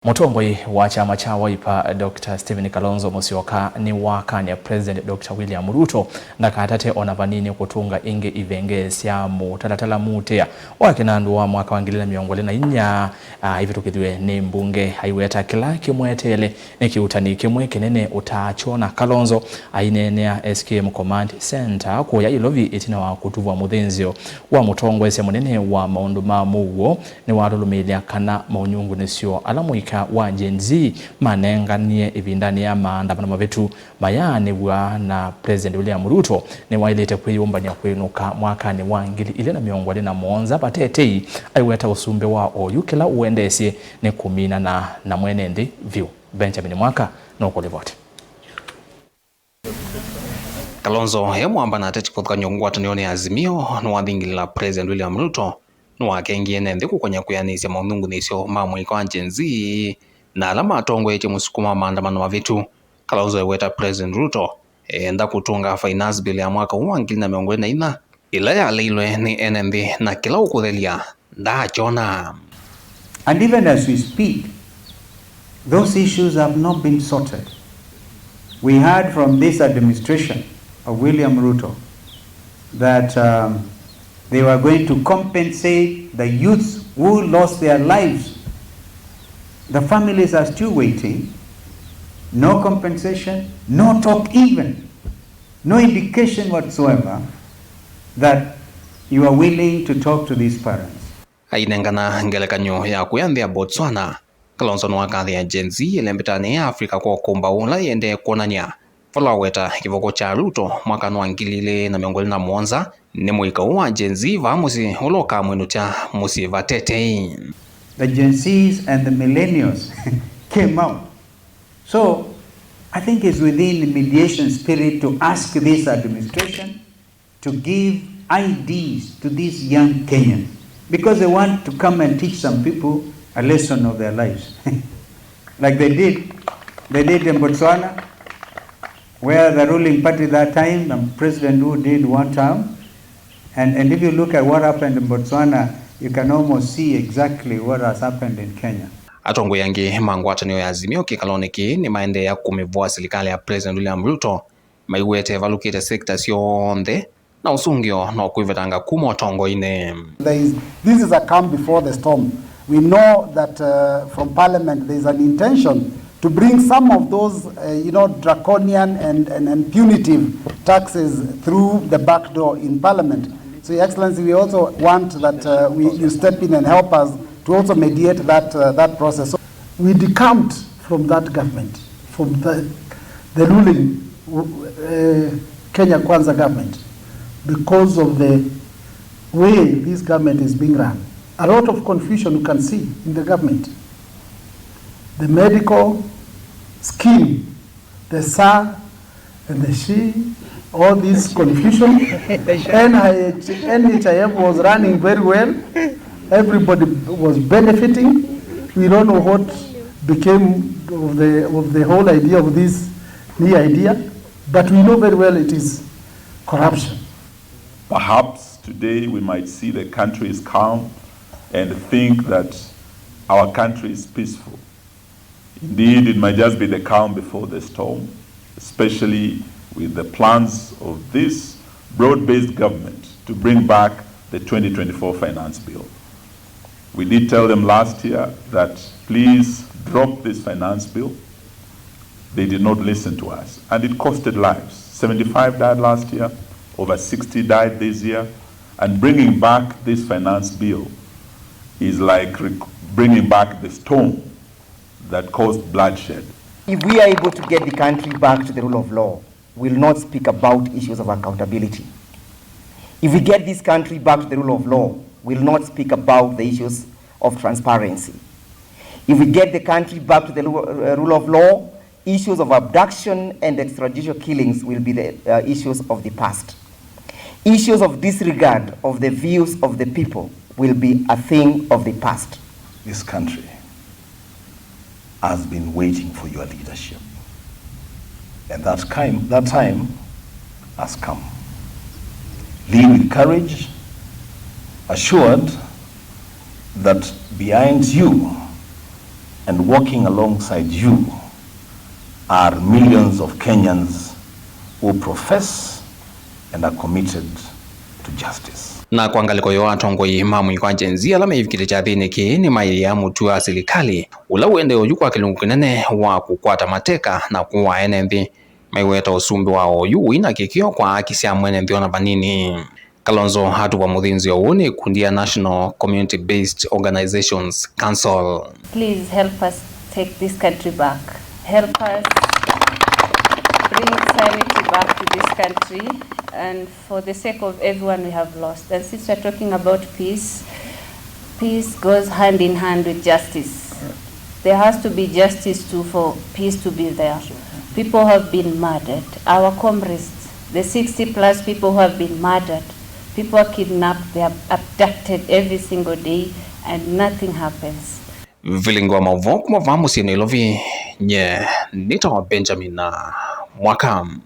Mutongoi wa chama cha Wiper Dr. Stephen Kalonzo Musyoka Niwakanya President Dr. William Ruto Ndakatate ona Vanini Kutunga Ingi ivenge sya Mutalatala mutea wa Kinandu wa mwaka wa 2024 Ivitukithwe ni Mbunge Aiweta Kila Kimweteleele ni Kiuutani Kimwe Kinene Utaakyona Kalonzo ainenea SKM Command Center kuya Ilovia itina wa kutuvwa muthenzio wa Mutongoi se munene wa maundu ma muwo ni warulumilia kana maunyungu nisio alamu wa Gen Z manenganie ibindani ya maandamano mavetu mayane wa na President William Ruto ni wailete kwiyumbania kwinuka mwaka ni wangili ile na miongwale na muonza patetei Aiweta usumbe wa Kila uendesye ni kumina na mwenendi view Benjamin mwaka noko levote Kalonzo mwamba na ateti kuthika nyongwata nione azimio nuwathingilila President William Ruto nuwakengie nende kukonya kuyanisya maunungu nisyo mamwiko wa Gen Z na alama atongo eche musukuma maandamano mavitu. Kalonzo Aiweta President Ruto enda kutunga finance bill ya mwaka wa 2024 ila ya leilwe ni NMB na kila ukuthelia Utaakyona. And even as we speak, those issues have not been sorted. We heard from this administration of William Ruto that they were going to compensate the youths who lost their lives. The families are still waiting. No compensation, no talk even, no indication whatsoever that you are willing to talk to these parents. Ainengana ngelekanyo ya kuyanthia Botswana, Kalonzo nwakathia Gen Z ilembetani ya Afrika kwa kumba ula yende kuonania Aiweta kivoko cha Ruto mwaka wa 2027 ni mwika wa Gen Z vamusi uloka mwenu cha musi vatetei. The Gen Zs and the millennials came out. So I think it's within the mediation spirit to ask this administration to give IDs to these young Kenyans because they want to come and teach some people a lesson of their lives. Like they did in Botswana, where the ruling party that time, the president who did one term, and if you look at what happened in Botswana, you can almost see exactly what has happened in Kenya. Atongo yangi mangwatanio ya azimio kikaloniki ni maende ya kumivua serikali ya President William Ruto maiwete evalukite sekta sionde na usungio na kuivetanga kumo tongo ine. This is a calm before the storm. We know that from Parliament there is an intention to bring some of those draconian and punitive taxes through the back door in Parliament. So, Your Excellency, we also want that you step in and help us to also mediate that process. So we decamped from that government, from the ruling Kenya Kwanza government, because of the way this government is being run. A lot of confusion you can see in the government. The medical scheme, the SAR and the SHE, all this confusion. NHIF was running very well. Everybody was benefiting. We don't know what became of the whole idea of this new idea, but we know very well it is corruption. Perhaps today we might see the country is calm and think that our country is peaceful. Indeed, it might just be the calm before the storm, especially with the plans of this broad-based government to bring back the 2024 finance bill. We did tell them last year that please drop this finance bill. They did not listen to us, and it costed lives. 75 died last year, over 60 died this year, and bringing back this finance bill is like bringing back the storm that caused bloodshed. If we are able to get the country back to the rule of law, we will not speak about issues of accountability. If we get this country back to the rule of law, we will not speak about the issues of transparency. If we get the country back to the rule of law, issues of abduction and extrajudicial killings will be the issues of the past. Issues of disregard of the views of the people will be a thing of the past. This country has been waiting for your leadership. And that time has come. Lead with courage, assured that behind you and walking alongside you are millions of Kenyans who profess and are committed to justice. Na kwangaliko yo atongoi mamwi kwa jenzi alama ivikire cha thini ki ni mai ya mutu wa serikali ula uende oyu kwa Kilungu kinene wa kukwata mateka na kuwa enenthi Aiweta usumbi wa oyu ina kikio kwa akisia mwenenthi ona Vanini. Kalonzo hatu wa muthinzi ouni kundia National Community Based Organizations Council. Please help us take this country back. Help us bring sanity back to this country, and for the sake of everyone we have lost. And since we're talking about peace, peace goes hand in hand with justice. There has to be justice too for peace to be there. People have been murdered. Our comrades, the 60 plus people who have been murdered, people are kidnapped, they are abducted every single day, and nothing happens. Vilingo mavoku mavamu sino Ilovia nye nito Benjamin na Mwakam.